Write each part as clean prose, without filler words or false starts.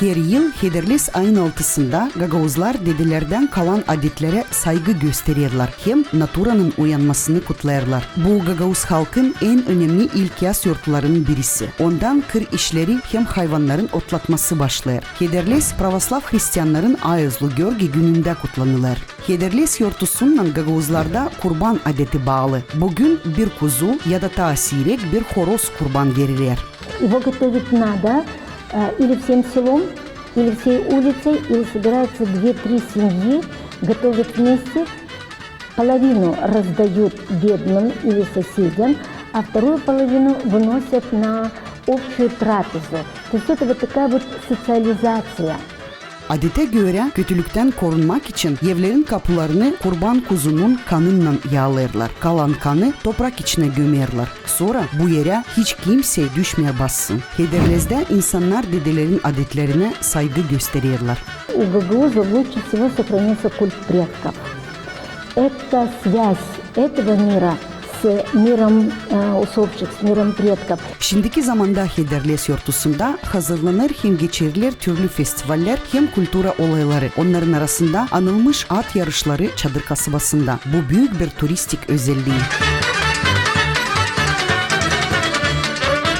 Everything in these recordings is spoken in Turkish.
Her yıl Hederles ayın 6'sında Gagauzlar dedelerden kalan adetlere saygı gösterirler. Hem naturanın uyanmasını kutlarlar. Bu Gagauz halkın en önemli ilk yaz yurtlarının birisi. Ondan kır işleri hem hayvanların otlatması başlar. Hederles Pravoslav Hristiyanların Ayazlı Görge gününde kutlanırlar. Hederles yurtusundan Gagauzlarda kurban adeti bağlı. Bugün bir kuzu ya da tasirek bir horoz kurban verirler. Его готовить надо или всем селом, или всей улицей, или собираются 2-3 семьи, готовят вместе, половину раздают бедным или соседям, а вторую половину выносят на общую трапезу. То есть это вот такая вот социализация. Adete göre kötülükten korunmak için evlerin kapılarını kurban kuzunun kanıyla yağlarlar. Kalan kanı toprak içine gömerler. Sonra bu yere hiç kimse düşmeye bassın. Hederlez'de insanlar dedelerin adetlerine saygı gösterirler. У гагаузов лучше всего сохранился культ предков. Это связь этого мира с миром усопших, с миром предков. Şimdiki zamanda Hederles yurtusunda hazırlanır hem geçirilir türlü festivaller hem kültüra olayları. Onların arasında anılmış at yarışları Çadır kasabasında. Bu büyük bir turistik özelliği.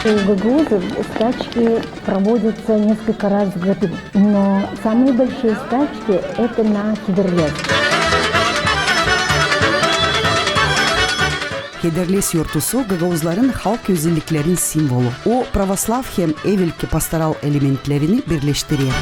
У гагаузов скачки проводятся несколько раз в году, но самые большие скачки – это на Хедерлез. Hederles yurtusu Gagauzların halk özelliklerin simvolu. O pravoslav hem evelki pastoral elementlerini birleştiriyor.